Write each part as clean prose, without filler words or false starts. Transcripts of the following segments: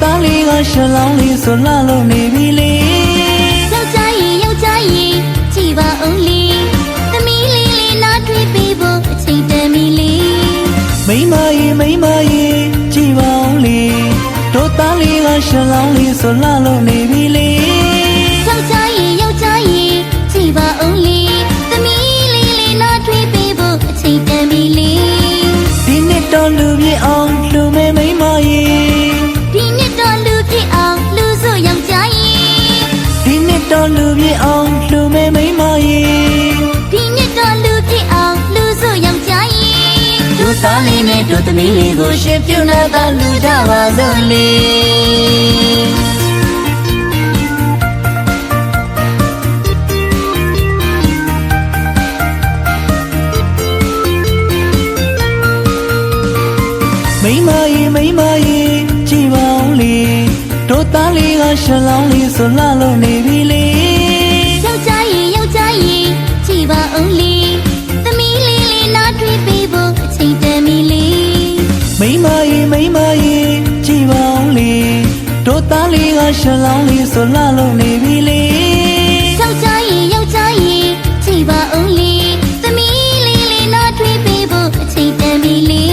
သားလေးကရှလောင်းလေးဆိုလှလို့နေပြီလေယောက်ျားကြီးကြည်ပါအောင်လေသမီးလေးလေးနားထွေးပေးဖို့အချိန်တန်ပြီလေမိမကြီးကြည်ပါအောင်လေတို့သားလေးကရှလောင်းလေးဆိုလှလို့နေပြီလေယောက်ျားကြီးကြည်ပါအောင်လေသမီးလေးလေးနားထွေးပေးဖို့အချိန်တန်ပြီလေဒီနှစ်တော့လူပြည့်အောင်လူမဲမိမကြီးဒီနှစ်တော့လူပြည့်အောင်လူစုယောက်ျားကြီးဒီနှစ်တော့လူပြည့်အောင်လူမဲမိမကြီးဒီနှစ်တော့လူပြည့်အောင်လူစုယောက်ျားကြီးတို့သားလေးနဲ့တို့သမီးလေးကိုရှင်ပြုနာသာလူကြပါစို့လေမိမကြီးကြည်ပါအောင်လေတို့သားလေးကရှလောင်းလေးဆိုလှလို့နေပြီလေယောက်ျားကြီးကြည်ပါအောင်လေသမီးလေးလေးနားထွေးပေးဖို့အချိန်တန်ပြီလေမိမကြီးကြည်ပါအောင်လေတို့သားလေးကရှလောင်းလေးဆိုလှလို့နေပြီလေယောက်ျားကြီးကြည်ပါအောင်လေသမီးလေးလေးနားထွေးပေးဖို့အချိန်တန်ပြီလေ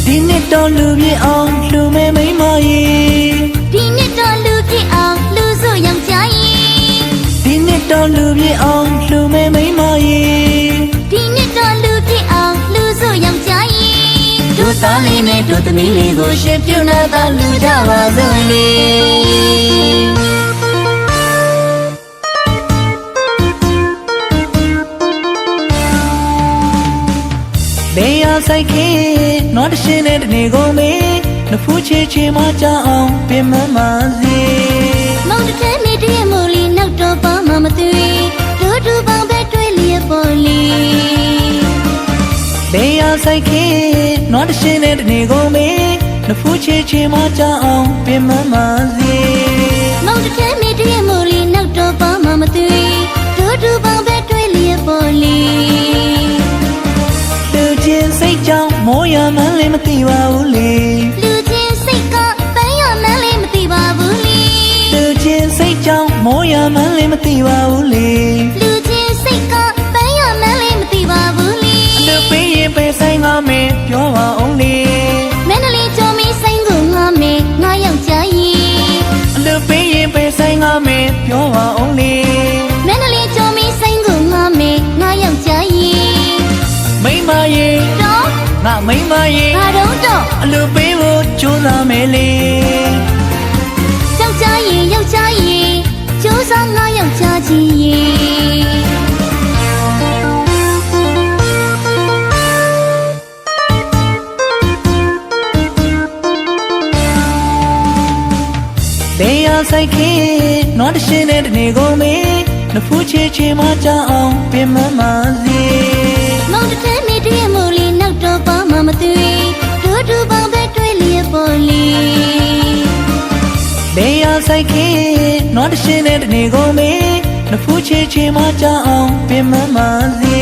ဒီနှစ်တော့လူပြည့်အောင်လူမဲမိမကြီးဒီနှစ်တော့လူပြည့်အောင်လူစုယောက်ျားကြီးဒီနှစ်တော့လူပြည့်အောင်လူမဲမိမကြီးဒီနှစ်တော့လူပြည့်အောင်လူစုယောက်ျားကြီးတို့သားလေးနဲ့တို့သမီးလေးကိုရှင်ပြုနာသာလူကြပါစို့လေလေယာဆိုင်ခေနော်တရှင်နဲ့တနေကုန်မေနဖူးချေမကြအောင်ပင်မမစီမောင်တထဲမိတည်းမို့လီနောက်တော့ပါမမသွေတို့တူပေါင်းပဲတွေ့လျက်ပေါ်လီလေယာဆိုင်ခေနော်တရှင်နဲ့တနေကုန်မေနဖူးချေမကြအောင်ပင်မမစီမောင်တထဲမိတည်းမို့လီနောက်တော့ပါမမသွေတို့တူပေါင်းပဲတွေ့လျက်ပေါ်လီလူချင်းစိတ်ကြောင့်မိုးရမှန်းလည်းမသိပါဘူးလေလူချင်းစိတ်ကပန်းရမှန်းလည်းမသိပါဘူးလေလူချင်းစိတ်ကြောင့်မိုးရမှန်းလည်းမသိပါဘူးလေလူချင်းစိတ်ကပန်းရမှန်းလည်းမသိပါဘူးလေလူပေးရင်ပဲဆိုင်ငါမေပြောပါအောင်လေမန္တလေးကျော်မီဆိုင်ကိုငါမေငါယောက်ျားကြီးလူပေးရင်ပဲဆိုင်ငါမေပြောပါအောင်လေမန္တလေးကျော်မီဆိုင်ကိုငါမေငါယောက်ျားကြီးမိမကြီးတော့ငါမိမကြီးငါတော့အလူပေးဖို့ကြိုးစားမယ်လေယောက်ျားကြီးကြိုးစားငါယောက်ျားကြီးလေယာဆိုင်ခေနော်တရှင်နဲ့တနေကုန်မေနဖူးချေမကြအောင်ပင်မမစီမောင်တထဲမိတည်းမို့လီနောက်တော့ပါမမသွေတို့တူပေါင်းပဲတွေ့လျက်ပေါ်လီလေယာဆိုင်ခေနော်တရှင်နဲ့တနေကုန်မေနဖူးချေမကြအောင်ပင်မမစီ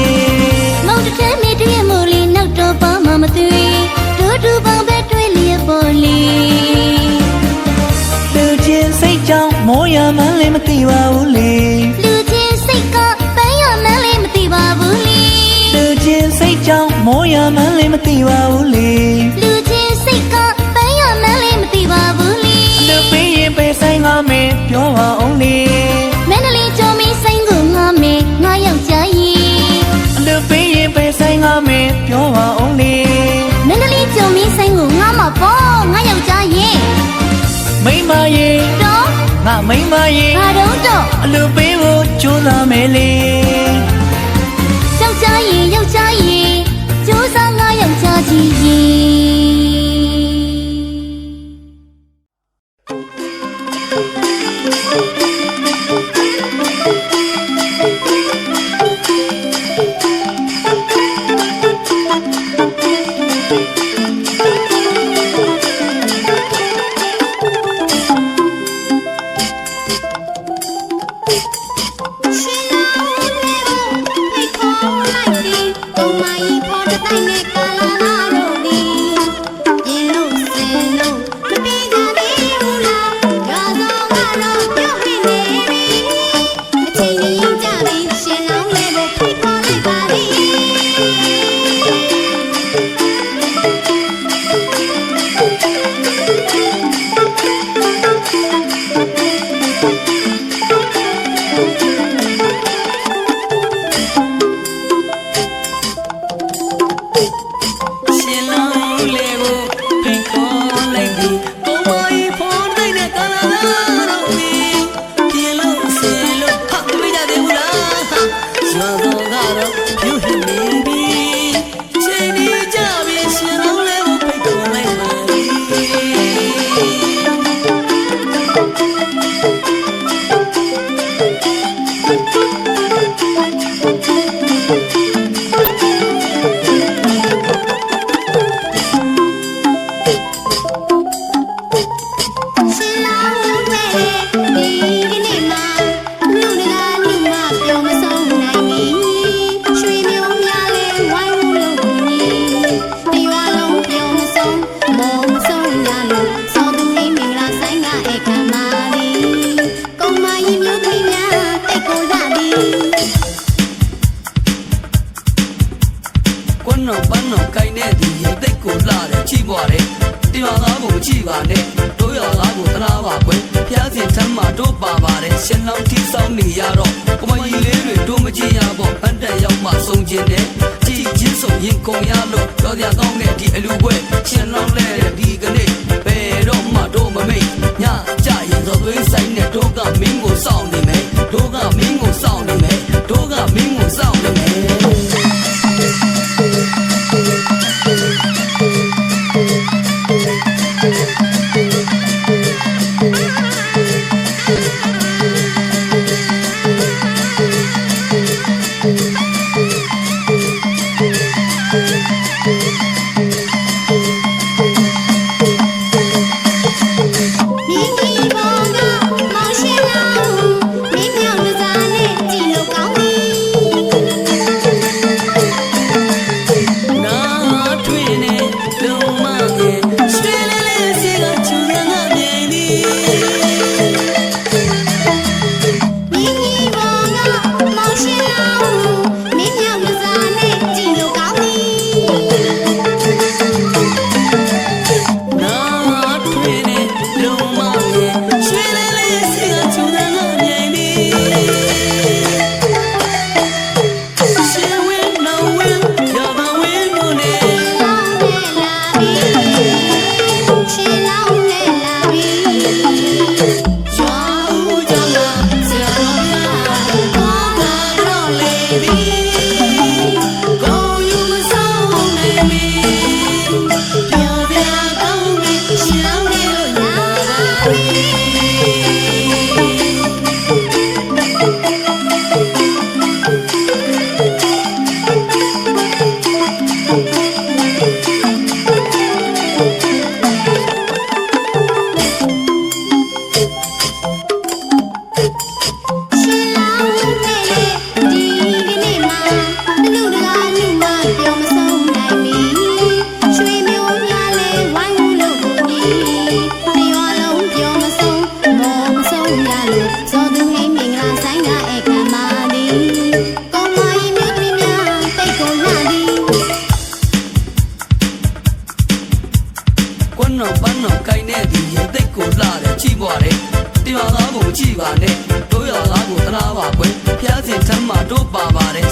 မောင်တထဲမိတည်းမို့လီနောက်တော့ပါမမသွေတို့တူပေါင်းပဲတွေ့လျက်ပေါ်လီလူချင်းစိတ်ကြောင့်မိုးရမှန်းလည်းမသိပါဘူးလေလူချင်းစိတ်ကပန်းရမှန်းလည်းမသိပါဘူးလေလူချင်းစိတ်ကြောင့်မိုးရမှန်းလည်းမသိပါဘူးလေလူချင်းစိတ်ကပန်းရမှန်းလည်းမသိပါဘူးလေလူပေးရင်ပဲဆိုင်ငါမေပြောပါအောင်လေမန္တလေးကျော်မီဆိုင်ကိုငါမေငါယောက်ျားကြီးလူပေးရင်ပဲဆိုင်ငါမေပြောပါအောင်လေမန္တလေးကျော်မီဆိုင်ကိုငါမပေါ့ငါယောက်ျားကြီးမိမကြီးတော့ငါမိမကြီးငါတော့အလူပေးဖို့ကြိုးစားမယ်လေယောက်ျားကြီးကြိုးစားငါယောက်ျားကြီး တို့ပါပါတယ်ရှင်လောင်းထီဆောင်နေရတော့ကိုမကြီးလေးတွေတို့မကြည့်ရပေါ့အန်တက်ရောက်မှဆုံးခြင်းတဲ့ကြည်ချင်းဆုံးရင်ကုန်ရလို့ပြောရကောင်းတဲ့ဒီအလူပွဲရှင်လောင်းလဲတဲ့ဒီကနေ့ဘယ်တော့မှတို့မမိတ်ညကြရင်သောသွေးဆိုင်နဲ့တို့ကမင်းကိုစောင့်နေမယ်တို့ကမင်းကိုစောင့်နေမယ်တို့ကမင်းကိုစောင့်နေမယ်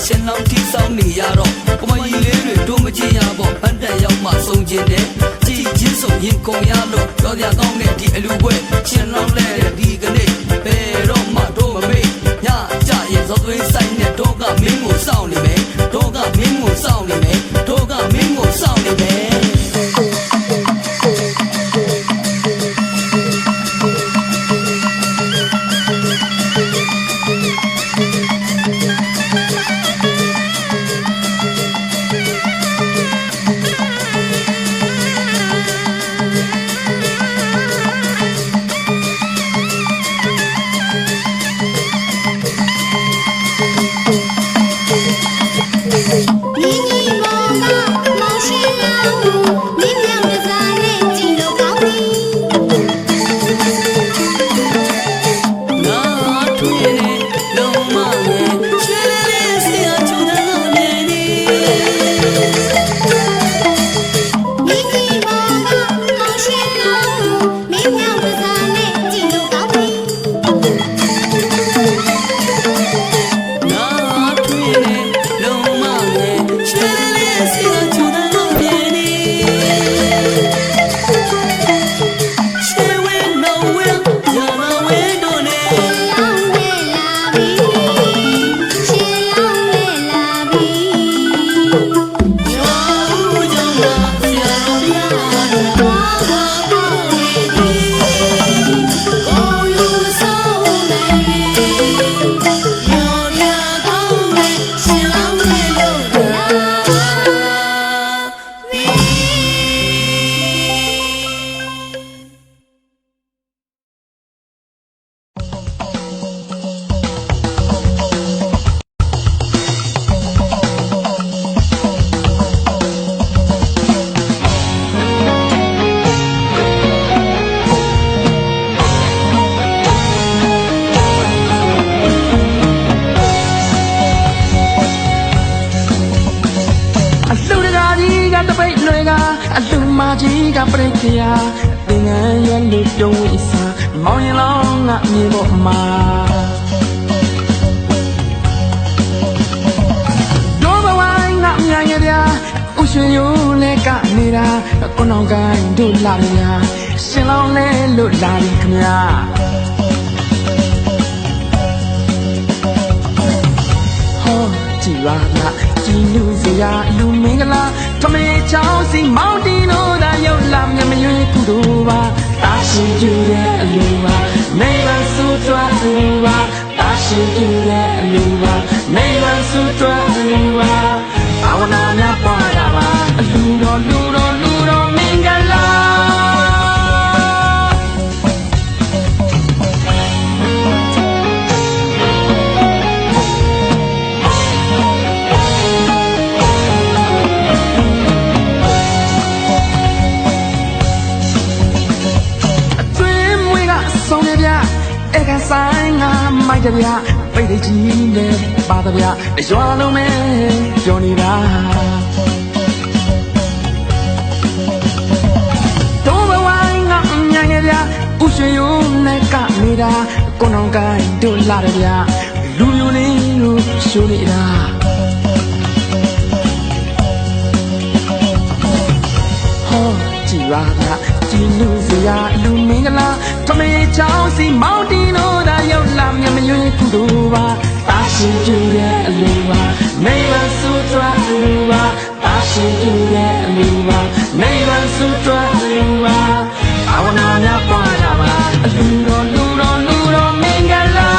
ရှင်လောင်းထီဆောင်နေရတော့ကိုမကြီးလေးတွေတို့မကြည့်ရပေါ့အန်တက်ရောက်မှဆုံးခြင်းတဲ့ကြည်ချင်းဆုံးရင်ကုန်ရလို့ပြောရကောင်းတဲ့ဒီအလူပွဲရှင်လောင်းလဲတဲ့ဒီကနေ့ဘယ်တော့မှတို့မမေ့ညကြရင်သောသွေးဆိုင်နဲ့တို့ကမင်းကိုစောင့်နေမယ်တို့ကမင်းကိုစောင့်နေမယ်တို့ကမင်းကိုစောင့်နေမယ်ကြီးကပြိတ္တရာသင်္ကန်းရဲ့လူတုံးဝိစာမောင်ရင်လောင်းငါ မြေပေါ်မှာတို့ဘဝငါမြန်ရဗျာဥရွှေရိုးလဲကနေတာကိုနောင်ကိုင်းတို့လာရဗျာရှင်လောင်းလဲလို့လာပြီခင်ဗျာကြည်ပါလားကြည်လူစရာလူမင်္ဂလာထမေချောင်းစီမောင်တီတို့သာရောက်လာမြမရွေးကုတို့ပါတာရှိကျူတဲ့အလူပါနေပါစုတွားအလူပါတာရှိကျူတဲ့အလူပါနေပါစုတွားအလူပါအဝနာများပွားတာပါအလူတော်လူတော်လူတော်မင်္ဂလာဆိုင်ငါမိုက်တဗျာပိတ်တကြီးနဲ့ပါတဗျာရွာလုံးမဲပြောနေတာတို့ဘဝငါညံငယ်ဗျာဥရွှေရိုးနဲ့ကနေတာကိုနောင်ကိုင်းတို့လာတယ်ဗျာလူမျိုးလေးတို့ရှိုးနေတာဟောကြည်ပါလားကြည်လူစရာလူမင်္ဂလာထမေချောင်းစီမောင်တီတို့သာရောက်လာမြမရွေးကုတို့ပါတာရှိကျူတဲ့အလူပါနေပါစုတွားအလူပါတာရှိကျူတဲ့အလူပါနေပါစုတွားအလူပါအဝနာများပွားတာပါအလူတော်လူတော်လူတော်မင်္ဂလာ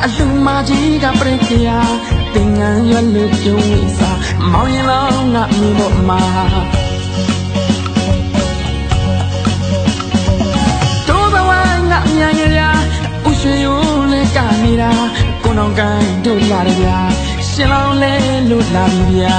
အလူမကြီးကပြိခရာတင်ငန်းရွက်လို့ပြုံးဝိစာမောင်ရင်လောင်းငါမြေပေါ်မှာတို့ဘဝငါမြန်ရရာဥရွှေရိုးလဲကနေတာကိုနောင်ကိုင်းတို့လာတယ်ဗျာရှင်လောင်းလဲလို့လာပြီဗျာ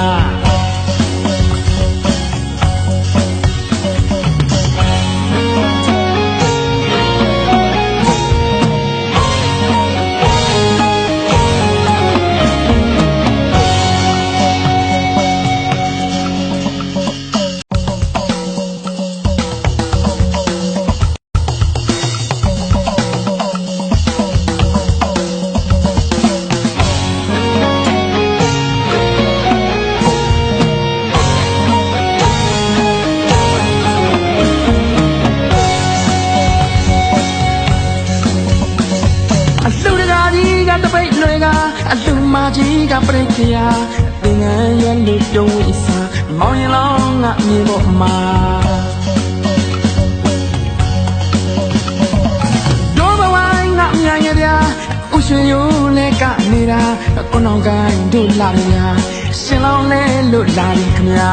အလူမကြီးကပြိခရာတင်ငန်းရွက်လို့ပြုံးဝိစာမောင်ရင်လောင်းငါမြေပေါ်မှာတို့ဘဝငါမြန်ရဗျာဥရွှေရိုးလဲကနေတာကိုနောင်ကိုင်းတို့လာရဗျာရှင်လောင်းလဲလို့လာပြီခင်ဗျာ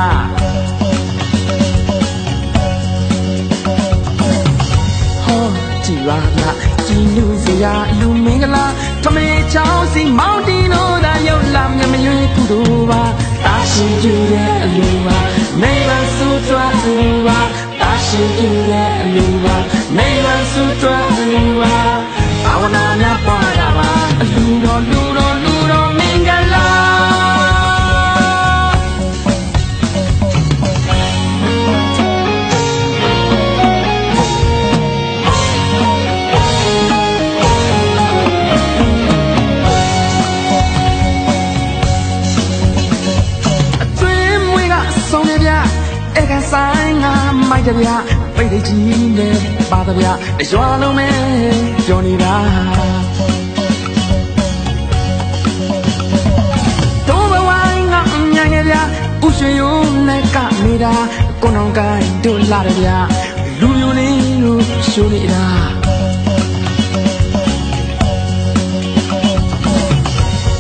ဟောကြည်ပါလားကြည်လူစရာလူမင်္ဂလာထမေချောင်းစီမောင်တီတို့သာရောက်လာမြမရွေးကုတို့ပါတာရှိကျူတဲ့အလူပါနေပါစုတွားအလူပါတာရှိကျူတဲ့အလူပါနေပါစုတွားအလူပါအဝနာများပွားတာပါအလူတော်လူတော်လူတော်မင်္ဂလာဆိုင်ငါမိုက်တဗျာပိတ်တကြီးနဲ့ပါတဗျာရွာလုံးမဲပြောနေတာ တယ်ဗျာလူမျိုးလေးတို့ရှိုးနေတာ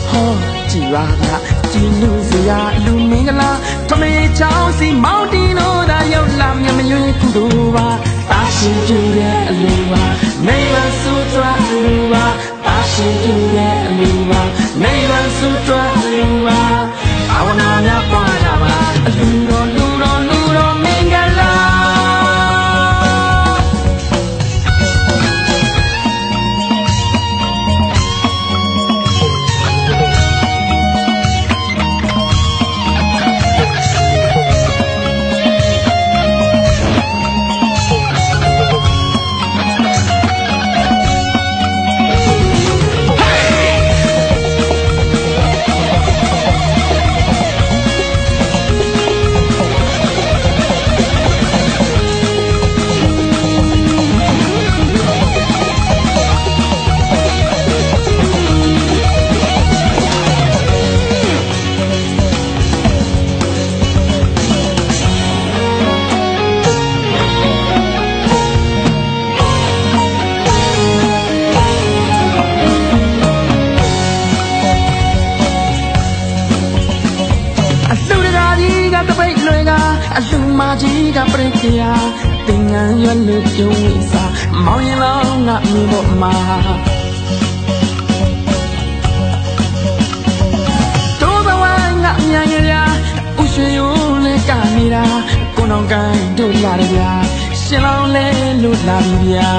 ဟောကြည်ပါလားကြည်လူစရာလူမင်္ဂလာထမေချောင်းစီမောင်တီတို့သာရောက်လာမြမရွေးကုသိုလ်ပါတာရှိကြည့်တဲ့အလူပါမိမဆူတွားလူပါတာရှိကြည့်တဲ့အလူပါမိမဆူတွားလူပါအဝနာများပွားတာပါအလူတော်လူတော်လူတော်မင်္ဂလာ အလူမကြီးကပြည့်ကြတင်ငန်းရွက်လို့ပြုံးဝိစာမောင်ရင်လောင်းငါမိဖို့မှာတိုးဘဝငါမြန်ရရဥရွှေရုံးလေးကနေတာကိုနောင်ကိုင်းတို့လာတယ်ဗျာရှင်လောင်းလဲလို့လာပြီဗျာ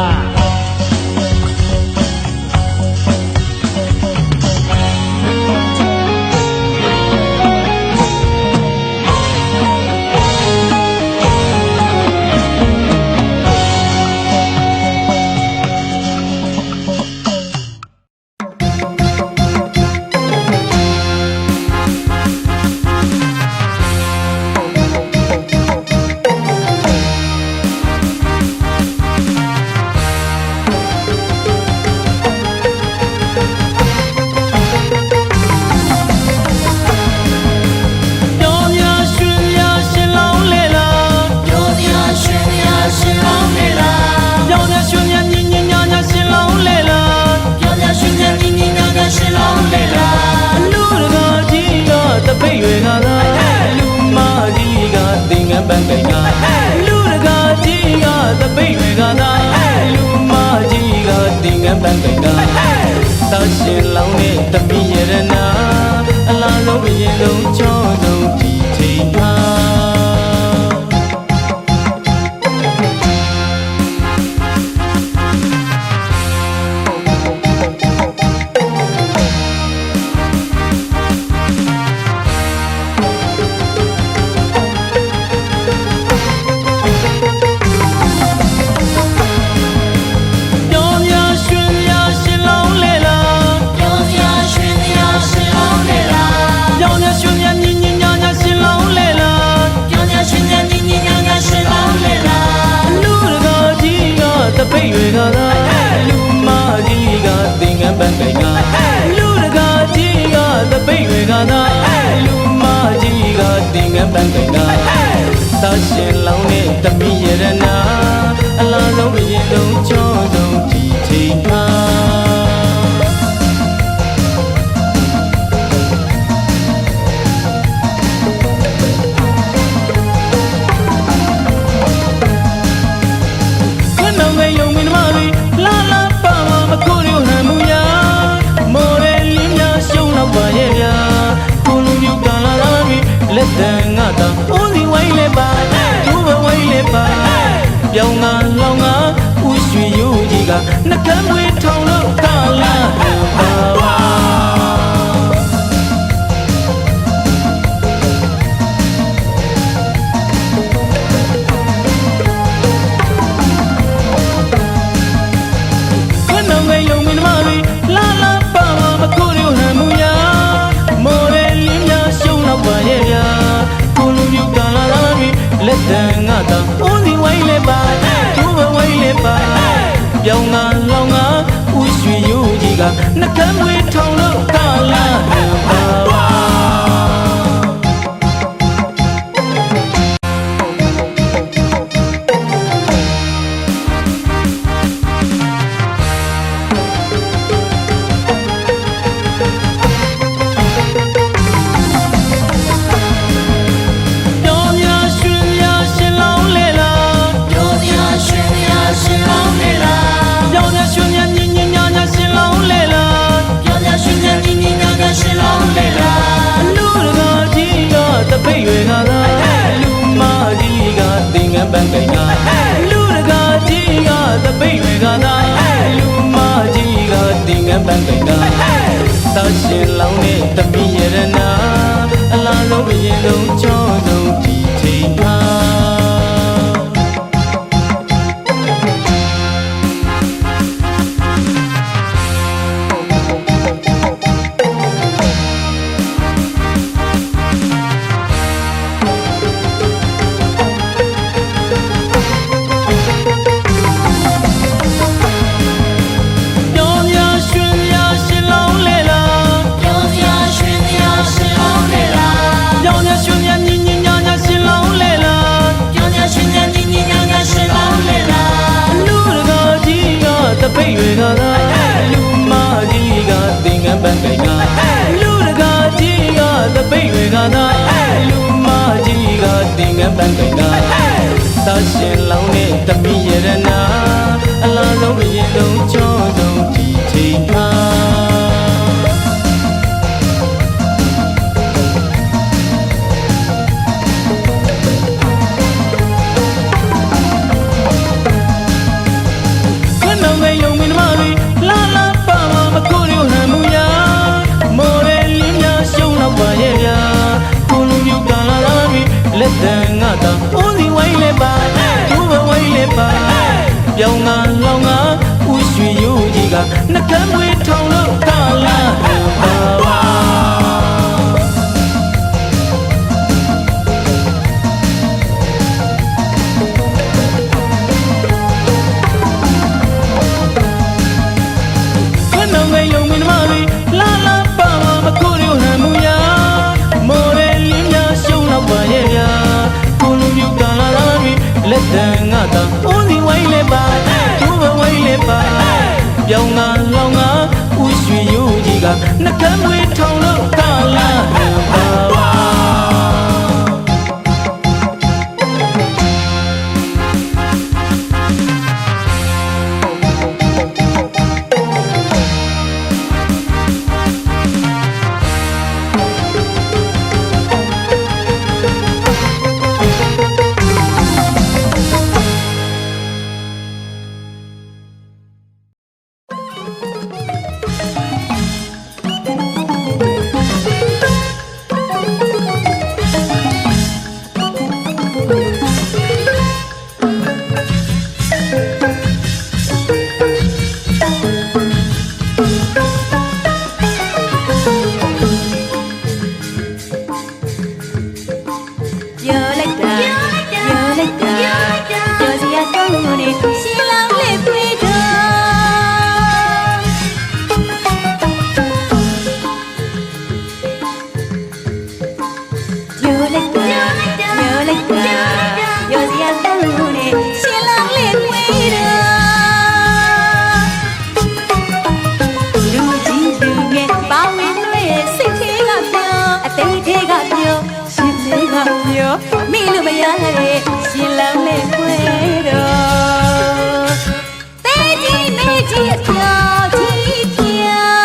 ပန်းကိန်းကလူတကာကြီးကသပိတ်တွေကသာလူမကြီးကတင်ငန်းပန်းကိန်းကသရှင်လောင်းတဲ့တပိရတနာအလားဆုံးအရင်ဆုံးချောဆုံးဒီချိန်မှာပိတ်တွေကသာလူမကြီးကတင်ငန်းပန်းကိန်းကလူတကာကြီးကသပိတ်တွေကသာလူမကြီးကတင်ငန်းပန်းကိန်းကသရှင်လောင်းတဲ့တပိရတနာအလားဆုံးအရင်ဆုံးချောဆုံးဒီချိန်မှာလက်တန်ငါတာဦးစီဝိုင်းလေးပါသူ့ဘဝိုင်းလေးပါပြောင်းငါလောင်းငါဦးရွှေရိုးကြီးကနှကမ်းမွေးထောင်လို့ကလာပါခဏငယ်ယုံမင်းမလေးလာလာပါမကိုရီဟန်မူယာမော်ရယ်လင်းများရှုံးတော့ပါရဲ့ဗျာကိုလူမျိုးကလာလာပြီလက်တန်ငါတာဦးစီဝိုင်းလေးပါသူ့ဘဝိုင်းလေးပါပြောင်းငါလောင်းငါဦးရွှေရိုးကြီးကနှကမ်းမွေးထောင်လို့ကလာပါ သာရှင်လောင်းတဲ့သမီးရတနာအလားဆုံးအရင်ဆုံးကြောဆုံးဒီချိန်မှာလက်တန်ငါတာဦးစီဝိုင်းလဲပါသူ့ဘဝိုင်းလဲပါပြောင်းငါလောင်းငါဦးရွှေရိုးကြီးကနှကမ်းမွေးထောင်လို့ကာလာပါပါခဏငယ်ယုံမင်းမလေးလာလာပါမကိုရီဟန်မူယာမော်ရဲလင်းများရှုံးတော့ပါရဲ့ဗျာကိုလူမျိုးကလာလာပြီလက်တန်ငါတာဦးစီဝိုင်းလဲပါသူ့ဘဝိုင်းလဲပါပြောင်းငါလောင်းငါဦးရွှေရိုးကြီးကနှကမ်းမွေးထောင်လို့ကာလာပါပါမိလူမရတဲ့ရှင်လောင်းလေးခွဲတော့တဲကြီးမေကြီးအပြော်ကြီးပြော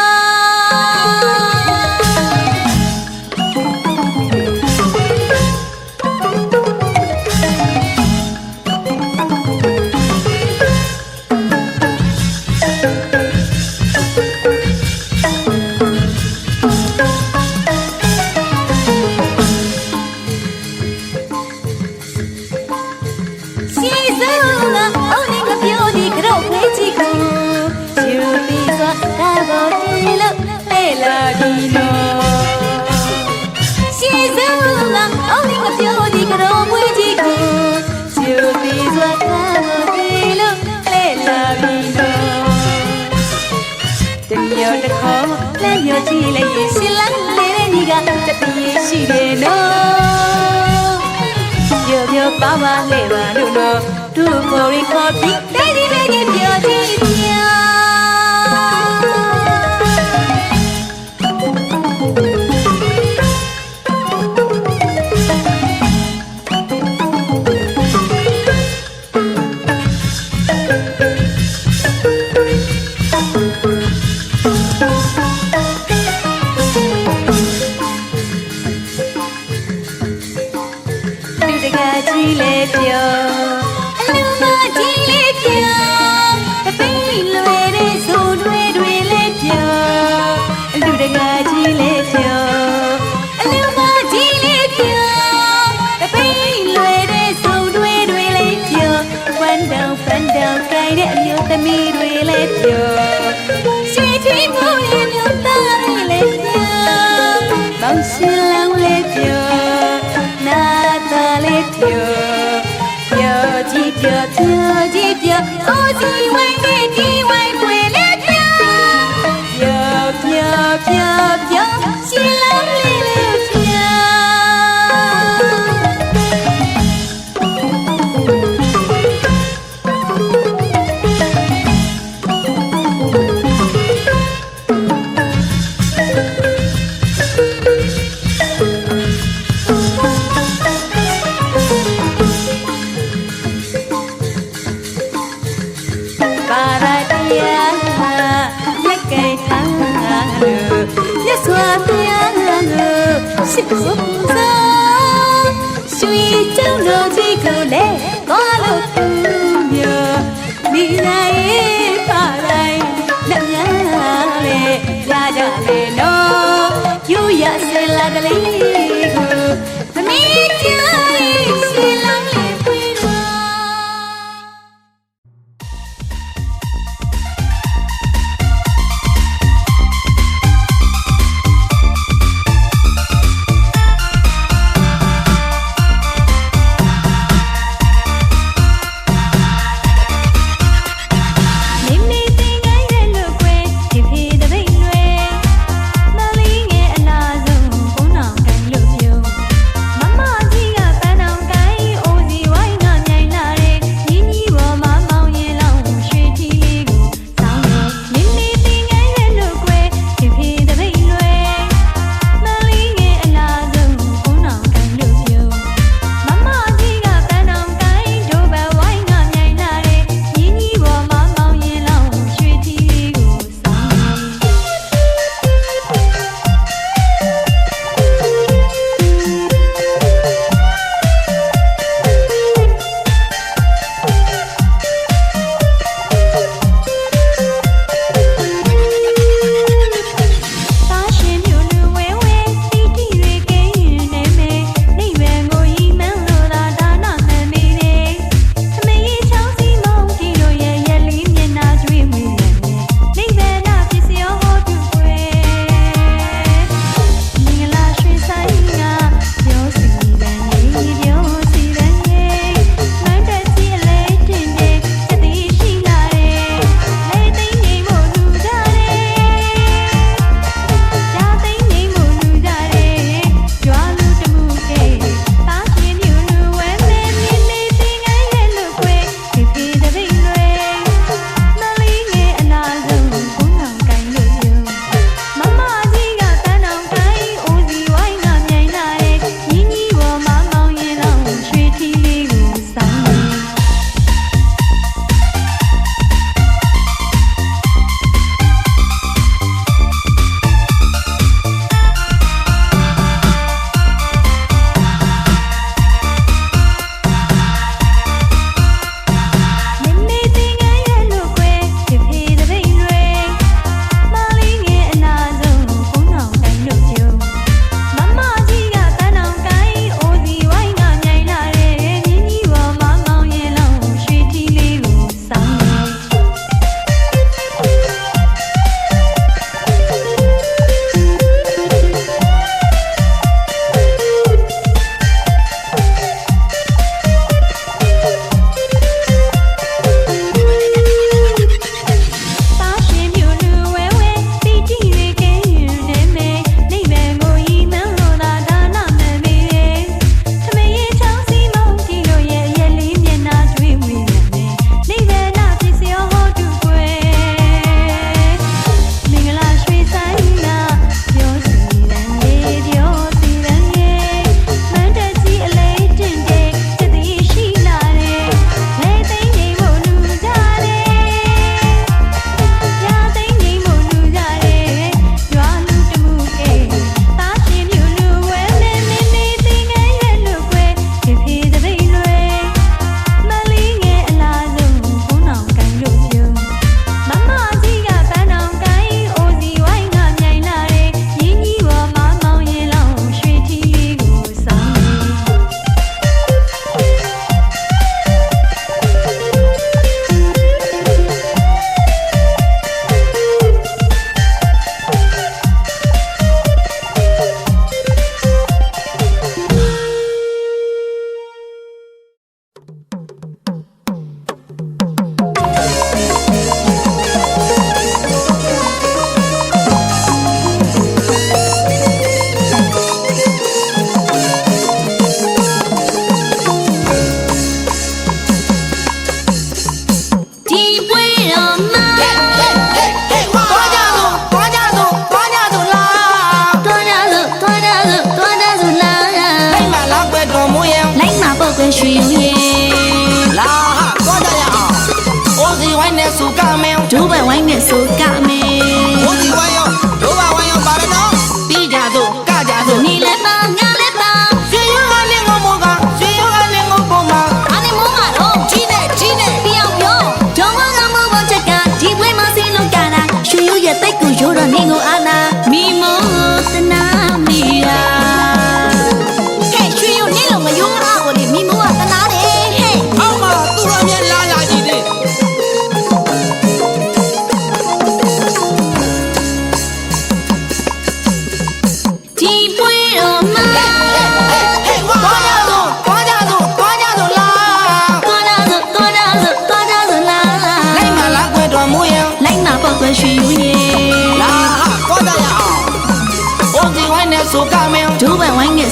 Yo chile y si la leniga te pide si de no yo pava le va no tu mori copy baby baby yo ti စ်ကိုစားရွှေကြောင်တော်ကြီးကိုလည်းသွားလို့ဖူးမြမိနိုင်ပါတိုင်းလက်များလေးရကြလေနော်ယူရစလာကလေးကိုသမီးကျရှင်လောင်းလေးပွေတော့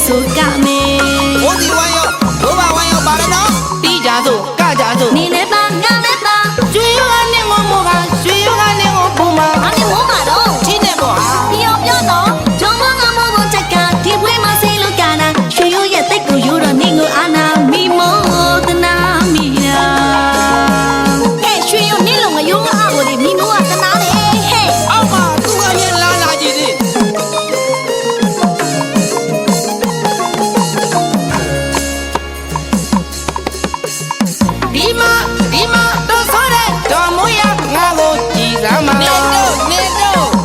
ဆိုကမေ ဘိုးစီဝိုင်းရောဒိုးပါဝိုင်းရောပါလေနော်တီးကြစို့ကကြစို့ နေလည်းပါငါလည်းပါ ရွှေရောကနေငုံမို့ကရွှေရောကနေငုံပုံမှာ ဘာနဲ့မိုးမှာတော့ ချင်းနဲ့ပေါ့ဟာ ပြောပြောတော့ဂျုံမငါမိုးကိုချက်ကဒီပွဲမှာစိတ်လို့ကနာရွှေရိုးရဲ့တိတ်ကိုယူတော့နေကိုအာနာမိမောတနာမိယာဟဲ့ရွှေရိုးနေလုံးငရုံးအားကိုဒီမိမောကတနာလေဟဲ့ အောက်မှာသူကရင်လာလာကြည့်သေးဒီမှာတော့ဆိုတဲ့တော်မူရငါကိုကြည်စမ်းပါနေတော့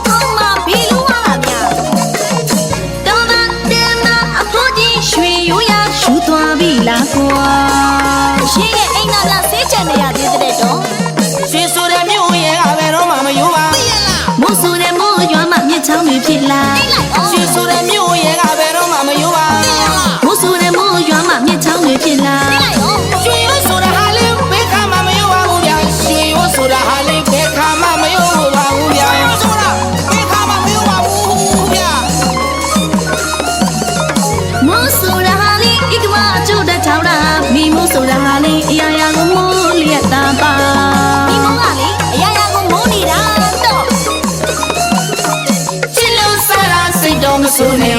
အောင်းမဘီလူဝါလာမြတော်မတင်မအဖိုးကြီးရွှေရိုးရရှူသွားပြီလားကွာရှင်းရဲ့အိမ်နာကဆေးချန်နေရသေးတဲ့တော့ ရွှေဆိုတဲ့မြို့ရဲ့ကဘယ်တော့မှမယိုးပါသိရလား မိုးဆိုတဲ့မိုးရွာမှမြစ်ချောင်းတွေဖြစ်လာ ရွှေဆိုတဲ့မြို့ရဲ့ကဘယ်တော့မှမယိုးပါ မိုးဆိုတဲ့မိုးရွာမှမြစ်ချောင်းတွေဖြစ်လာ ရွှေရိုးဆိုတာဟာလေးဘယ်ခါမှမယိုးပါဘူးဗျာရွှေရိုးဆိုတာဟာလေးဘယ်ခါမှမယိုးပါဘူးဗျာဆိုတာဘယ်ခါမှမယိုးပါဘူးဗျာ မိုးဆိုတဲ့ဟာလေးဤကမအကျိုးတထောင်တာမိမိုးဆိုတဲ့ဟာလေးအရာရာကိုမိုးလျက်တာပါမိမိုးကလေအရာရာကိုမိုးနေတာတော့ ချစ်လို့စားတာစိတ်တော့မဆိုးနဲ့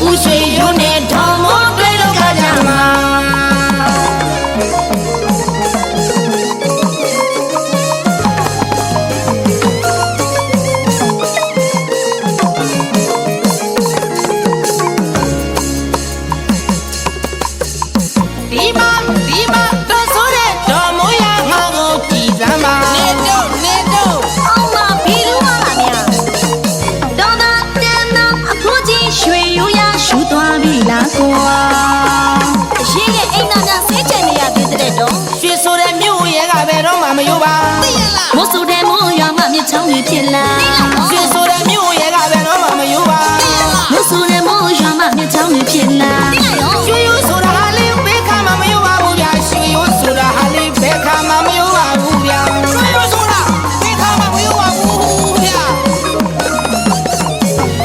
ဦးရွှေရိုးနဲ့တော်မိုးတွေ့လို့ကြကြမှာ ဒီမှာတော့ဆိုတဲ့တော်မိုးရငါကိုကြည်စမ်းပါနေတော့ အောင်းမဘီလူဝါလာမြတော်မတင်မအဖိုးကြီးရွှေရိုးရရှူသွားပြီလားကွာရှင်းရဲ့အိမ်နာကဆေးချန်နေရသေးတဲ့တော့ ရွှေဆိုတဲ့မြို့ရဲ့ကဘယ်တော့မှမယိုးပါသိရလား မိုးဆိုတဲ့မိုးရွာမှမြစ်ချောင်းတွေဖြစ်လာ ရွှေဆိုတဲ့မြို့ရဲ့ကဘယ်တော့မှမယိုးပါ မိုးဆိုတဲ့မိုးရွာမှမြစ်ချောင်းတွေဖြစ်လာ ရွှေရိုးဆိုတာဟာလေးဘယ်ခါမှမယိုးပါဘူးဗျာရွှေရိုးဆိုတာဟာလေးဘယ်ခါမှမယိုးပါဘူးဗျာရွှေရိုးဆိုတာဘယ်ခါမှမယိုးပါဘူးဗျာ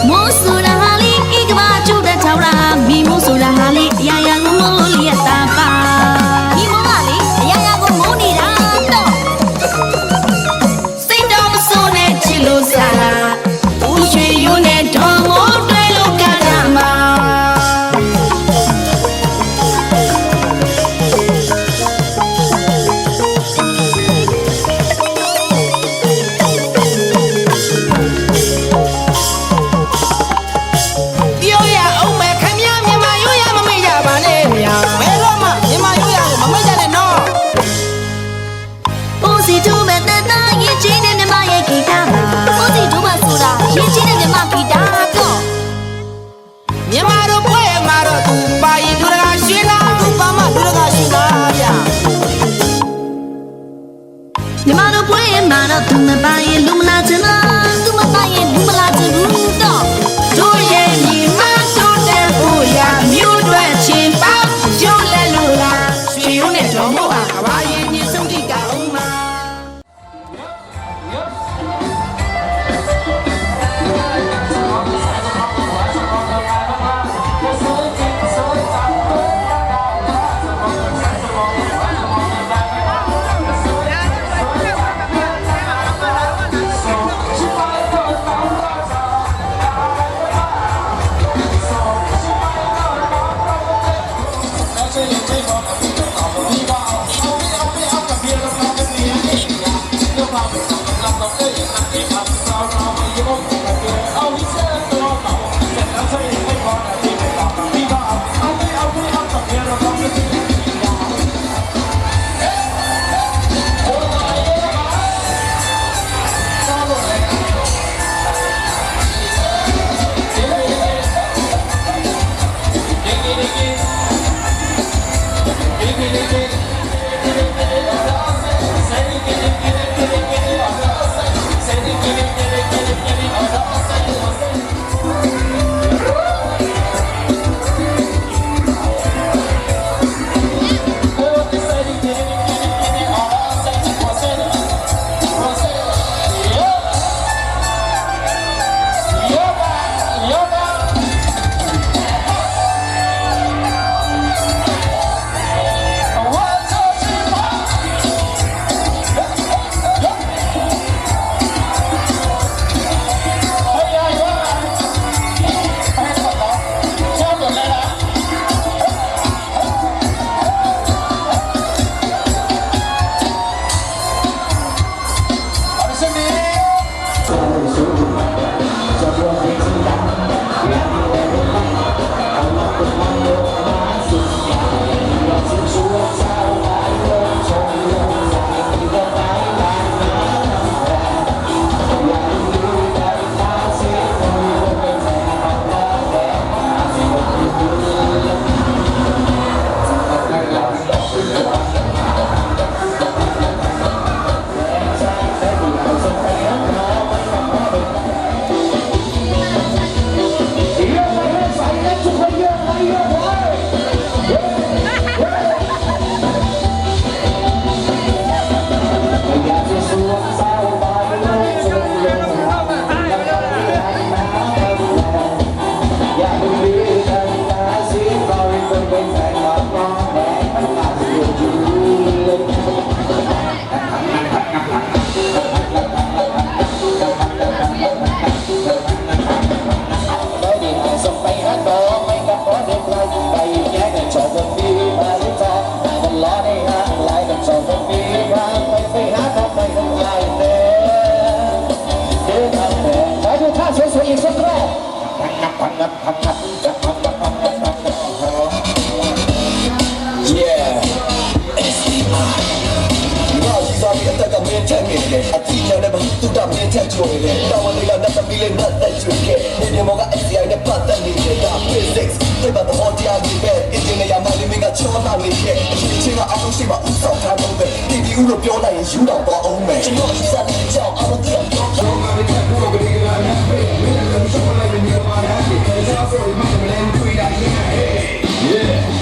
မိုးဆိုတဲ့ဟာလေးဤကဘာကျူတဲ့ထောင်တာမိမိုးဆိုတဲ့ဟာလေးအရာရာကိုမိုးလျက်တာပါမိမိုးကလေအရာရာကိုမိုးနေတာတော့ စိတ်တော်မဆိုးနဲ့ချစ်လို့စားတာဦးရွှေရိုးနဲ့တော်မိုးတွေ့လို့ကြကြမှာ ပြောရအောင်မယ်ခင်ဗျာမြန်မာရိုးရမမေ့ကြပါနဲ့ဗျာဘယ်တော့မှမြန်မာရိုးရကိုမမေ့ကြနဲ့နော် ပိုးစီတူမဲ့တဲ့တာရင်ချင်းနဲ့မြမရဲ့ဂီတပိုးစီတူမဲ့ဆိုတာရင်ချင်းနဲ့မြမဂီတတော့ မြန်မာတို့ပွဲမှာတော့သူပါရင်လူတကာရွှေလာသူပါမလူတကာရွှေလာဗျာ မြမတို့ပွဲမှာတော့သူမပါရင်လူမလာချင်လားသူမပါရင်လူမလာချင်ဘူးတော့ တို့ရဲ့ညီမတို့တဲ့ဟိုရမြို့တွေချင်းပေါက်ကျုံးလဲလို့လားရွှေရိုးနဲ့တော်မို့ဟာကဘာရင်ညီဆုံးတိကအောင်မှာ Say ရင်ဆက်တော့ အတက်ကမင်းထက်နေတယ်အတီးနဲ့မတူတာမင်းထက်ချိုးနေတယ်တောင်းလေးကနတ်သမီးလေးနတ်တက်ချိုးခဲ့နေမောက SCI နဲ့ပတ်သက်နေတယ်ဒါ physics ပြပါတော့တရားကြီးပဲအင်ဂျင်နီယာမလေးမင်းကချောလာနေခဲ့အချင်းချင်းကအားလုံးရှိမှဥဆောင်ထားတော့ပဲတီဗီဦးလို့ပြောလိုက်ရင်ယူတော့တော့အောင်မယ်ကျွန်တော်စတဲ့ကြောင်အားလုံးပြောတော့မင်းကဘူးကလေးကလည်းပဲမင်းလည်းရှောင်းလိုက်နေမှာလားဒီကြောင်ဆိုရင်မင်းလည်းတွေ့ရရင် yeah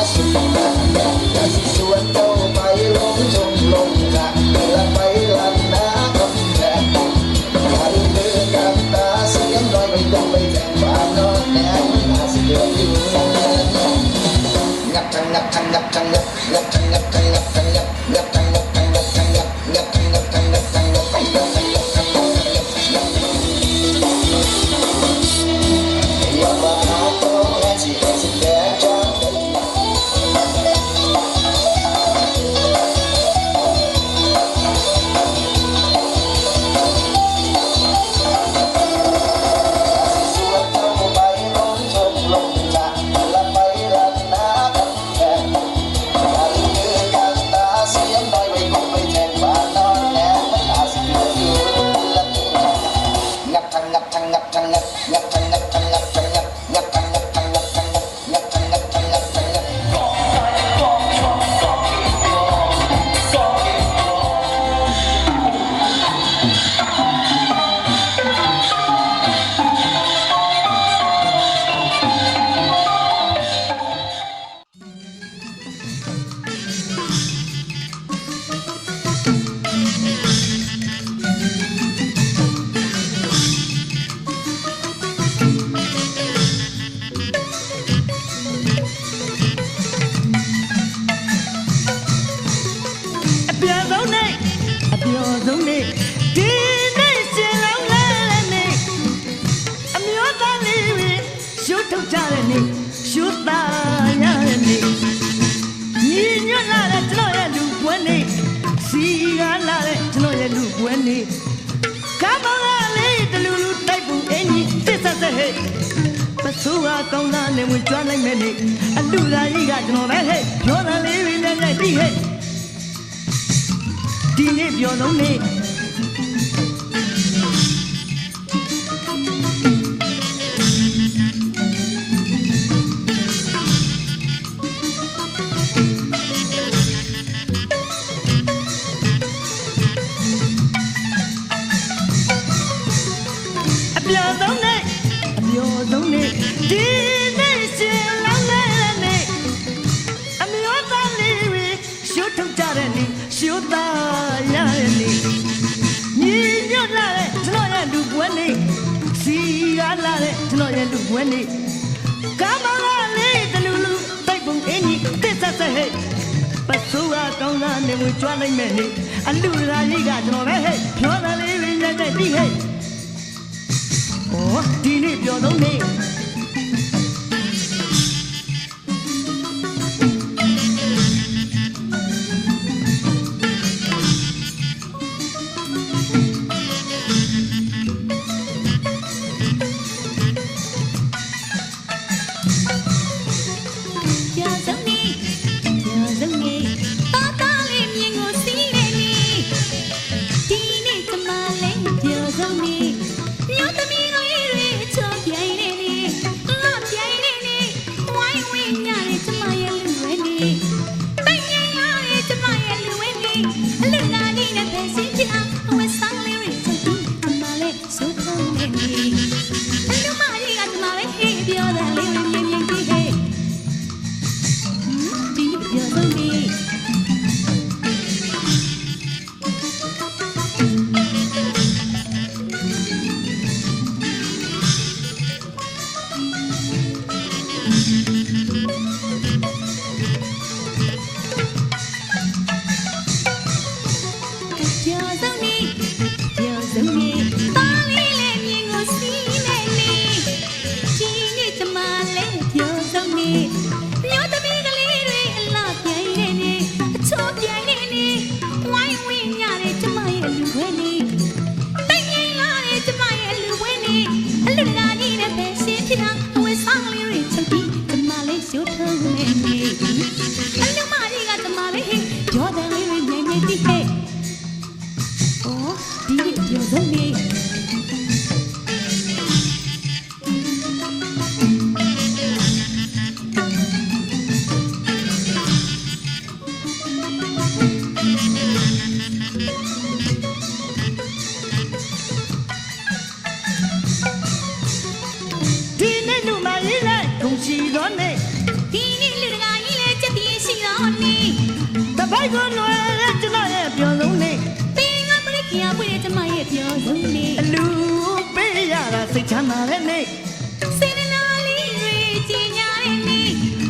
စ ကောင်းသားနဲ့ဝင်ကြွလိုက်မယ်နေအလူသားကြီးကကျွန်တော်ပဲဟဲ့ပြောတာလေးတွေနဲ့လိုက်ပြီးဟဲ့ဒီနေ့ပြောလုံးနေအပြောဆုံးနေအပြောဆုံးနေဒီနေ့ရှင်လောင်းနေတဲ့နေ့အမျိုးသားလေးတွေရှုထုတ်ကြတဲ့နေ့ရှုသားရတဲ့နေ့ညီညွတ်လာတဲ့ကျွန်တော်ရဲ့လူပွဲနေ့စီကားလာတဲ့ကျွန်တော်ရဲ့လူပွဲနေ့ကာမလာလေးတလူလူတိုက်ပုံအင်းကြီးတစ်ဆက်ဆက်ဟဲ့ပစိုးကကောင်းသားနဲ့ဝင်ကြွလိုက်မယ်နေ့အလူရာကြီးကကျွန်တော်ပဲဟဲ့ပြောတာလေးတွေနဲ့တိုက်ပြီးဟဲ့ဒီနေ့ပြောတော့နေ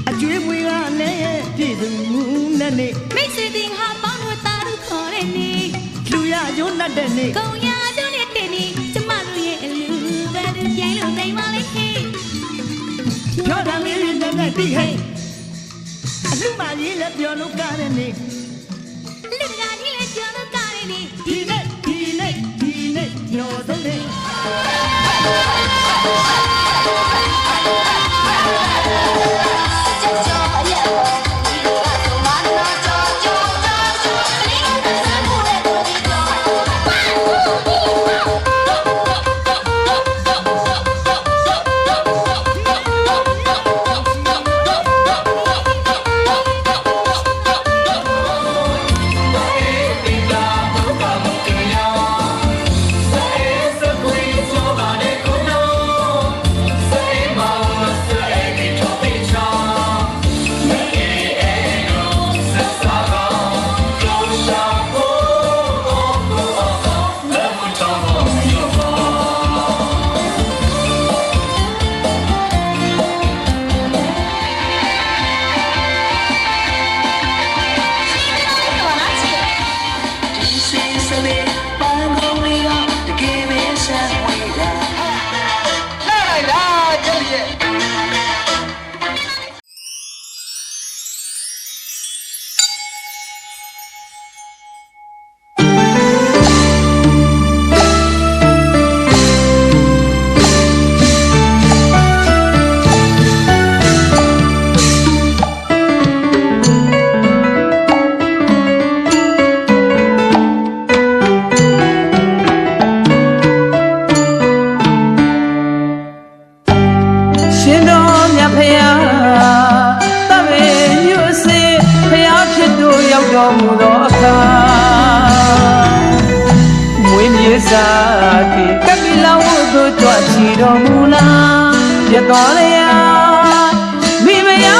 အကျွေးမွေးကလည်း တဲ့နေ့ မိတ်ဆွေတင်ဟာပေါင်းလို့တာလို့ခေါ်တဲ့နေ့ လူရရုံးနဲ့တဲ့နေ့ ကုံရကျုံးနဲ့တဲ့နေ့ကျမတို့ရဲ့အလူပဲသူပြိုင်လို့နိုင်ပါလေဟေး ပြောတာလေးတွေနဲ့နဲ့တိဟဲ့အလူမကြီးလည်းပြောလို့ကားတဲ့နေ့ လူကကြီးလည်းကြော်လို့ကားတဲ့နေ့ ဒီနေ့ပြောဆုံးနေ့ ရှင်တော်မြတ်ဖရာတပည့်ညွတ်စေဖရာဖြစ်တို့ရောက်တော်မူသောအခါမွေးမြေစာတိကပိလဝုသို့ကြွချီတော်မူလာရတော်လျာမိမယာ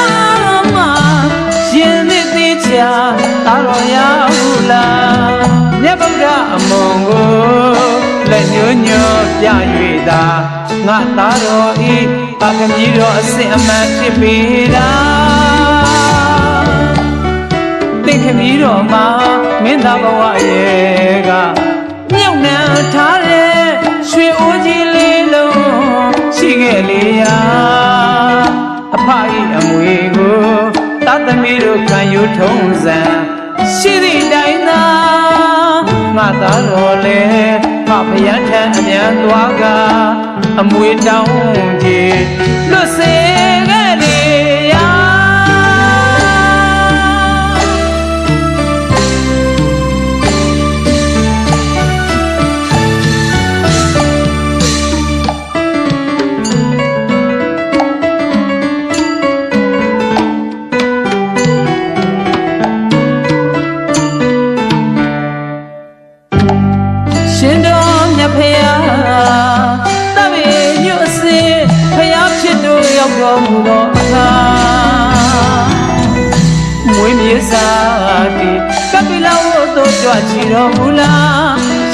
မရှင်သစ်သေးချာသာတော်ရဟုလားမြတ်ဗုဒ္ဓအမုံကိုလက်ညှိုးညွှန်ပြ၍သာငါသားတော်ဤပါခမီးတော်အစစ်အမှန်ဖြစ်ပေတာသင်ခမီးတော်မှာမင်းသားဘဝရဲ့ကမြုပ်နှံထားတဲ့ရွှေအိုးကြီးလေးလုံးရှိခဲ့လေရာအဖဤအမွေကိုသာသမီတို့ခံယူထုံးစံရှိသည့်တိုင်းသာငါသားတော်လေဖဖယံထံအမြန်သွားကအမွေတောင်းကြီးလွတ်စေခဲ့လေရာရှင်တော်မြတ်ဖရာတပည့်ညွတ်စေဖရာဖြစ်တို့ရောက်တော်မူသောအခါမွေးမြေစာတိကပိလဝုသို့ကြွချီတော်မူလာ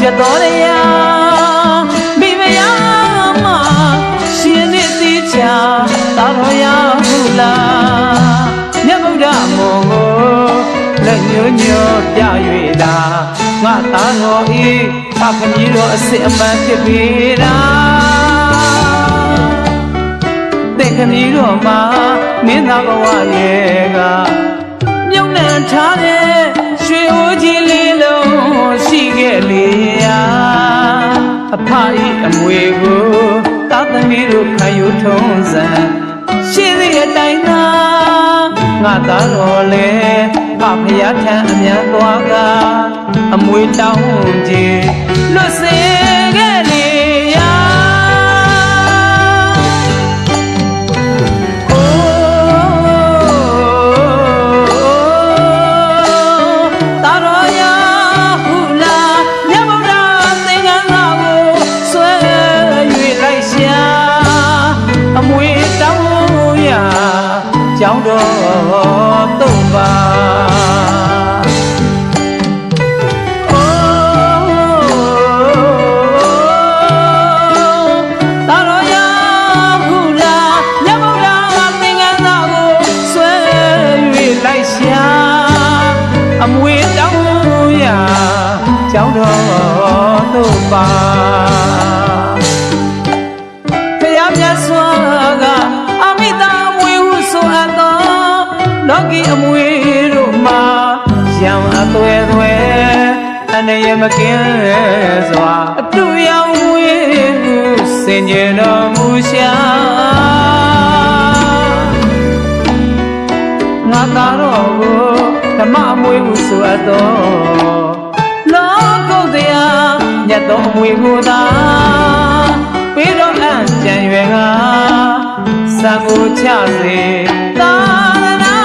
ရတော်လျာမိမယာမရှင်သစ်သေးချာသာတော်ရဟုလားမြတ်ဗုဒ္ဓမုံကိုလက်ညှိုးညွှန်ပြ၍သာငါသားတော်ဤဖခမီးတော်အစစ်အမှန်ဖြစ်ပေတာသင်ခမီးတော်မှာမင်းသားဘဝရဲ့ကမြုပ်နှံထားတဲ့ရွှေအိုးကြီးလေးလုံးရှိခဲ့လေရာအဖဤအမွေကိုသာသမီတို့ခံယူထုံးစံရှိသည့်အတိုင်းသာငါသားတော်လေဖဖရာထံအမြန်သွားကအမွေတောင်းကြီးလွတ်စေခဲ့လေရာသာတော်ရဟုလားမြတ်ဗုဒ္ဓသင်္ကန်းသာကိုဆွဲ၍လိုက်ရှာအမွေတောင်းရာကြောင်းတော်သုံးပါလိုက်ရှာ ကြောင်းတော်သို့ပါဖယားမြတ်စွာကအမိသားမွေဟုဆိုအပ်သောလောကီအမွေတို့မှာရံအသွဲသွဲအနေရမကင်းစွာအတူရောက်မွေဟုစင်ကြယ်တော်မူရှာငါသာတော်ကိုဓမ္မအမွေဟုဆိုအပ်သောလောကုတ္တရာမြတ်သောအမွေကိုသာပေးတော်အံ့ကြံရွယ်ကစံကိုချစေသာသနာ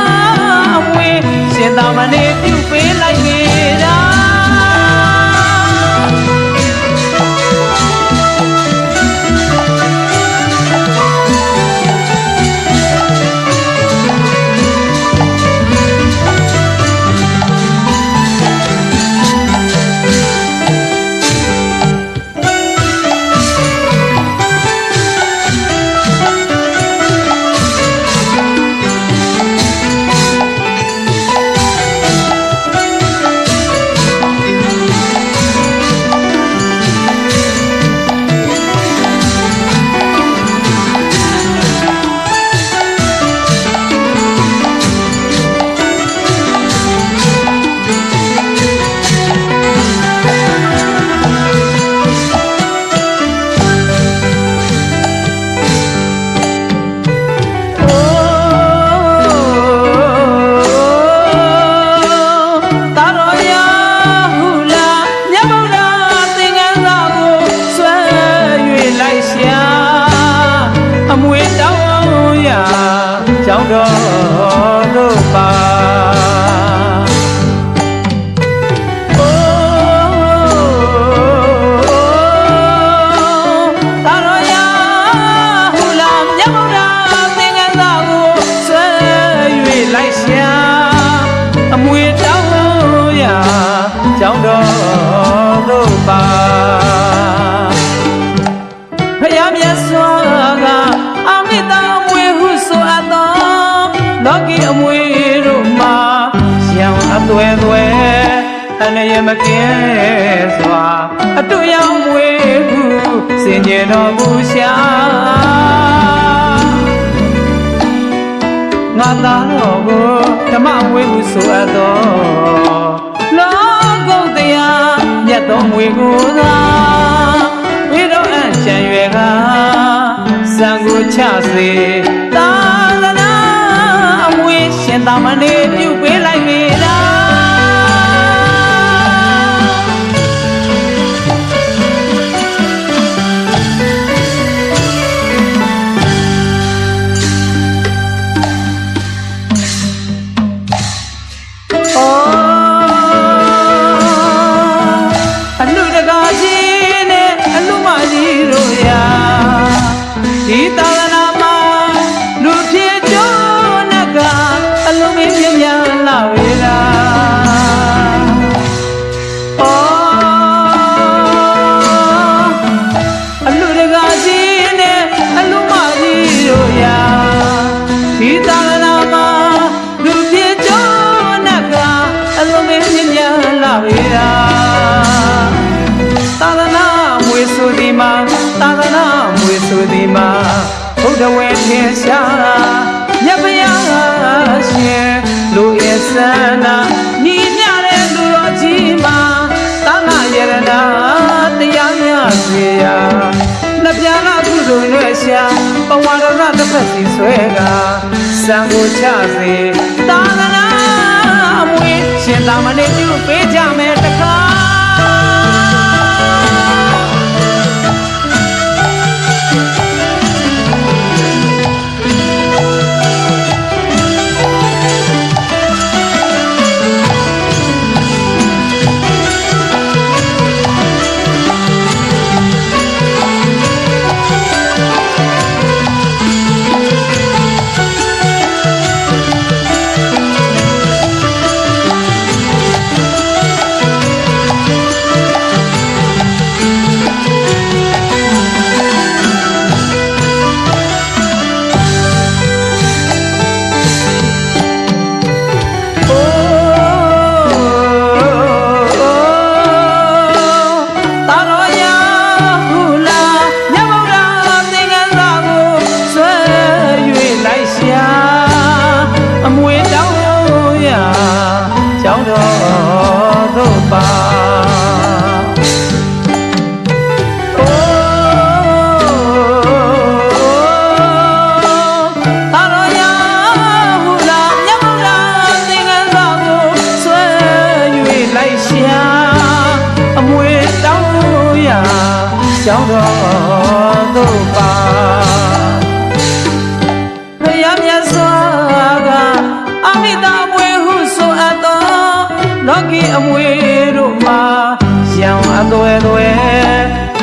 အမွေရှင်သာမဏေပြုပေးလိုက်ကြတာကြောင်းတော်တို့ပါသာတော်ရာဟူလာမြတ်ဗုဒ္ဓသင်္ကန်းသာကိုဆွဲ၍လိုက်ရှာအမွေတောင်းရာကြောင်းတော်တို့ပါဖယားမြတ်စွာကအမိသားအမွေဟုဆိုအပ်သောလောကီအမွေတို့မှာရံအသွဲသွဲအနေရမကင်းစွာအတူရောက်မွေဟုစင်ကြယ်တော်မူရှာငါသာတော်ကိုဓမ္မအမွေဟုဆိုအပ်သောလောကုတ္တရာမြတ်သောမွေကိုသာဝိတော်အံ့ချံရွယ်ကစံကိုချစေသာသနာအမွေရှင်သာမဏေပြုပေးလိုက်ပြီလားအလူတကာကြီးနဲ့အလူမကြီးတို့ရာဒီသာသနာမှာလူဖြစ်ကြနကအလုံးမင်းမြညာလာဝေလာအလူတကာကြီးနဲ့အလူမကြီးတို့ရာဒီသာသနာမှာလူဖြစ်ကြနကအလုံးမင်းမြညာလာဝေလာသာသနာမွေဆိုဒီမှာသာသနာမွေဆိုဒီမှာဘုဒ္ဓဝေထင်ရှားမြတ်ဗျာရှင်လူရဲ့ဆန္ဒညီမြတဲ့လူတော်ကြီးမှာသာနာယရဏတရားရစေရာနှပြကကုသိုလ်နဲ့ရှာပဝါဒရတစ်ဖက်စီဆွဲကစံကိုချစေသာသနာအမွေရှင်သာမဏေပြုပေးကြမယ်တခါ ရာကြောင်းတော်သို့ပါကြောင်းတော်သို့ပါဘုရားမြတ်စွာကအမိတာမွေဟုဆိုအပ်သောလောကီအမွေတို့မှာရောင်အသွဲသွဲ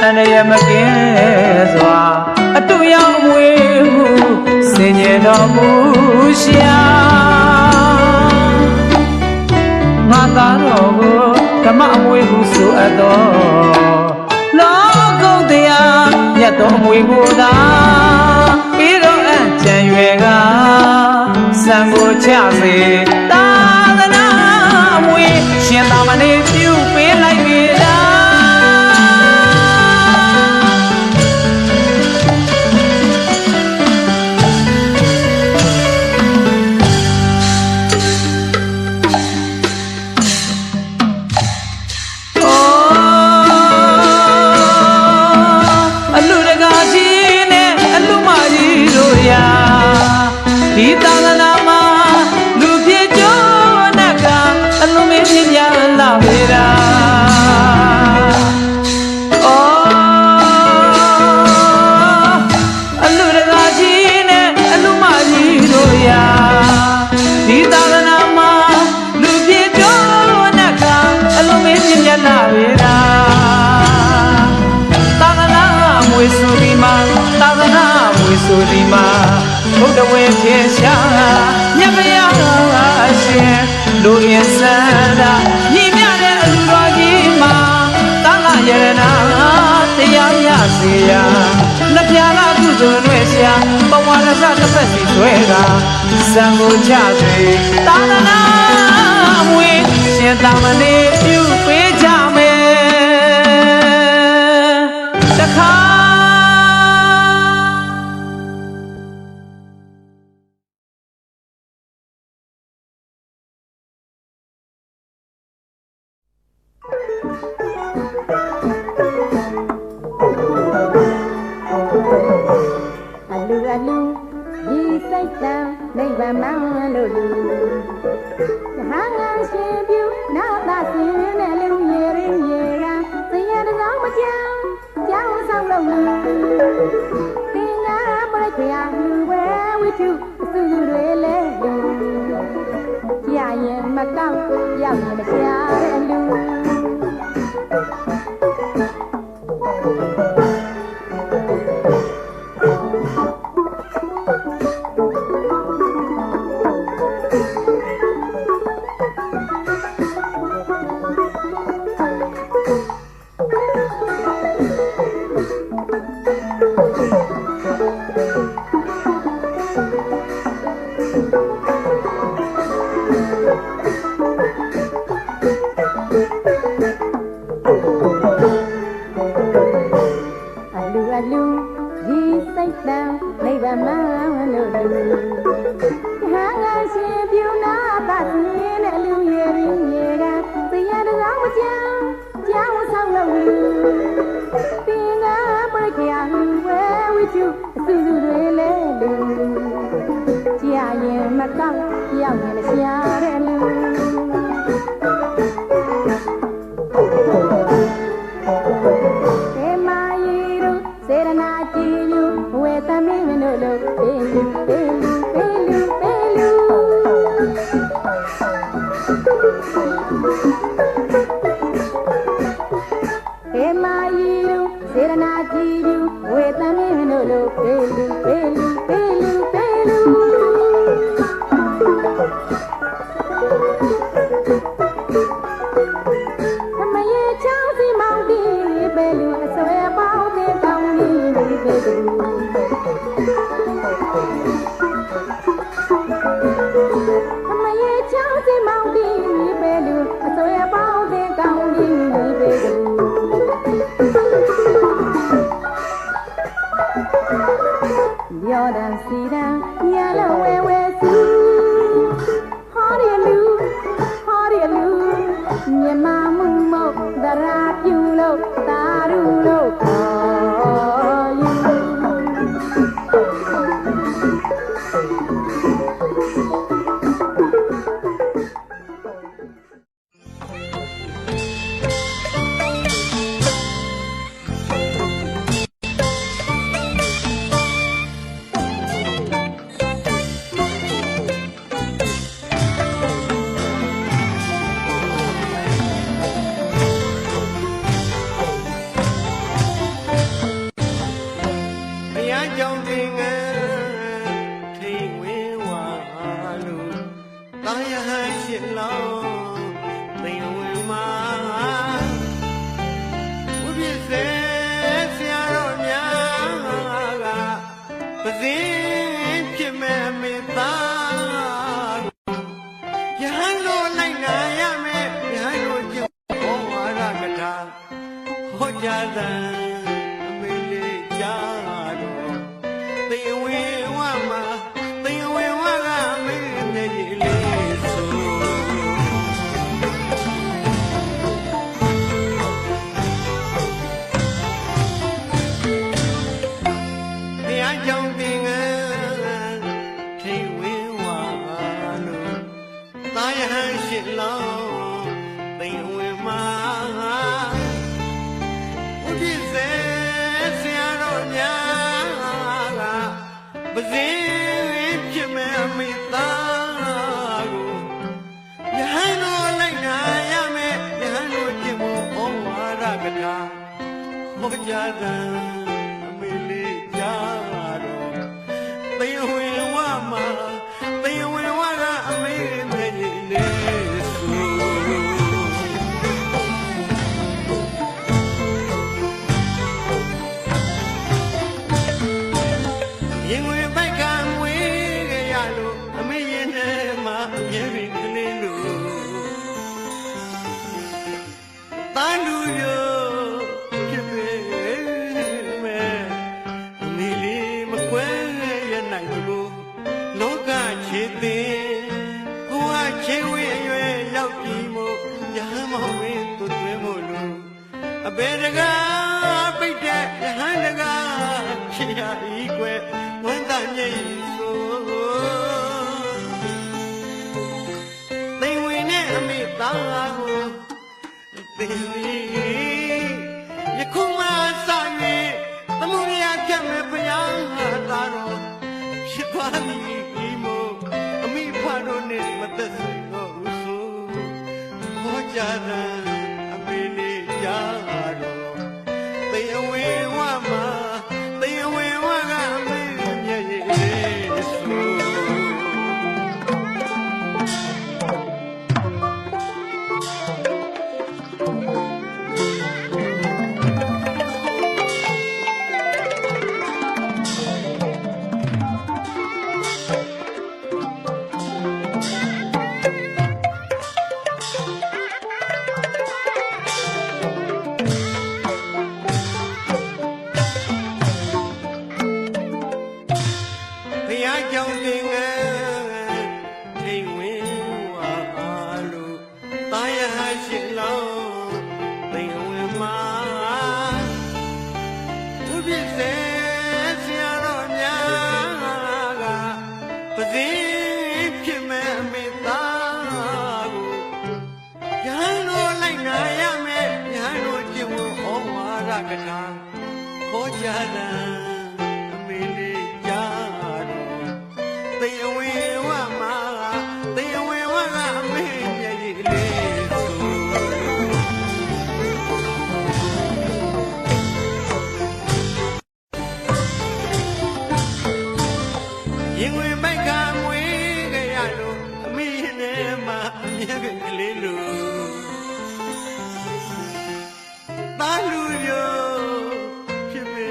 အန္တရာယ်မကင်းစွာအတူရောက်မွေဟုစင်ကြယ်တော်မူရှာငါသားတော်ကိုဓမ္မအမွေဟုဆိုအပ်သောမြတ်တော်မွေကိုသာပြီးတော့အကြံရွယ်ကစံကိုချစေသာသနာအမွေရှင်သာမဏေပြုပေးလိုက်ပြီလားဒီသာသနာမှာလူဖြစ်ကြနဲ့ကအလုံးမင်းပြပြလာပေတာအလူတကာကြီးနဲ့အလူမကြီးတို့ရာဒီသာသနာမှာလူဖြစ်ကြနဲ့ကအလုံးမင်းပြပြလာပေတာသာသနာမွေဆိုဒီမှာသာသနာမွေဆိုဒီမှာဘုဒ္ဓဝေခေရှာမြတ်ဗျာရှင်လူရင်းစန္ဒညီမြတဲ့အလူတော်ကြီးမှာသံဃာယရနာတရားရစေရာနှစ်ပြားကုသိုလ်တွေရှာပဝါရစတစ်ဖက်စီဆွဲတာစံကိုချစေသာသနာအမွေရှင်သာမဏေပြုပေးကြမယ်တခါဒီစိတ်တံနိဗ္ဗာန်မှန်လို့လူဟာငါရှင်ပြုနာသာစင်းနဲ့လူရေရင်းရေကသင်ရတဲ့ဆောင်မကြောင်ကြောင်ဆောင်လို့လူသင်္ဃာပရိခေယလူဝဲဝိထုအစုစုတွေလဲလူကြရင်မကောက်ရောက်ရင်မရှာတဲ့လူ ရှိလောင်းသိမ်ဝင်မှာဝိပစ္စေဆရာတော်များကပဇင်းဖြစ်မဲ့မေတ္တာယဟန်လိုလိုက်နာရမယ်ယဟန်လိုကျင့်ဟောဝါဒကထာဟောကြားတဲ့အမေလေးကြားတော်သိမ်ဝင်ဝမှာသိမ်ဝင်ဝကအမေနဲ့ကြီးလေးဆိုတရားကြောင့်တင်ငန်းထိတ်ဝင်းဝါလို့တာယဟန်ရှိလောင်းသိမ်ဝင်မှာဥပ္ပစေဆရာတော်များကပဇင်းဖြစ်မဲ့အမိသားကိုယဟန်တော်လိုက်နာရမယ်ယဟန်တော်ကျင့်ဖို့ဩဝါဒကထာဟောကြားတဲ့အမေလေးကြားတော်သိမ်ဝင်ဝမှာသိမ်ဝင်ဝကအမေနဲ့ကြီးလေးဆိုရင်ဝင်ပိုက်ကမွေးကြရလို့အမေရင်ထဲမှာအမြဲပင်ကလေးလို့တန်လူရောဖြစ်ပေမဲ့အမေလေးမခွဲရနိုင်ဘူးလောကချေသေးကိုကချေဝေးရွယ်ရောက်ပြီမို့ရဟန်းမောင်ဝင်းသူသွင်းမို့လို့အဘေတကားပိတ်တဲ့ရဟန်းတကားချေရဤကွယ်ဝမ်းသာမြေဆိုသိမ်ဝင်နဲ့အမိသားကိုသိပြီယခုမှစနေသမှုရဖြတ်မဲ့ဘုရားသာတော်ဖြစ်သွားပြီမို့အမိဖွားတို့နဲ့မသက်ဆိုင်တော့ဘူးဆိုခေါ်ကြတဲ့အမေလေးကြားတော်သိမ်အဝေဝမှာသိမ်အဝေဝကအမေမျက်ရည်လေးဆိုဘုရားကြောင့်တင်ငန်းထိတ်ဝင်ဝါလို့တာယဟရှိလောင်းသိမ်ဝင်မှာဥပ္ပစေဆရာတော်များကပဇင်းဖြစ်မဲ့အမေသားကိုယဟန်လိုလိုက်နာရမယ်ယဟန်လိုကျင့်ဖို့ဩဝါဒကထာဟောကြားတဲ့အမေလေးကြားတော်သိမ်ဝေဝမှာသိမ်ဝေဝကအမေမျက်ရည်လေးဆိုရင်ဝင်ပိုက်ကမွေးကြရလို့အမေနဲ့မှအမြဲပင်ကလေးလို့တာလူရောဖြစ်ပေ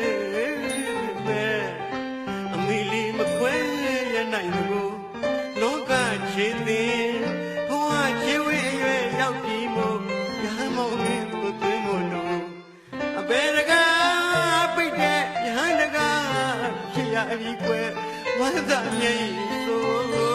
မဲ့အမေလေးမခွဲရနိုင်ဘူးလောကချေသေးဘဝချေဝေးရွယ်ရောက်ပြီမို့ရဟန်းမောင်လေးကိုသွင်းမို့လို့အဘေတကားပိတ်တဲ့ရဟန်းတကားဖြစ်ရပြီကွယ်ဝမ်းသာမြေဆို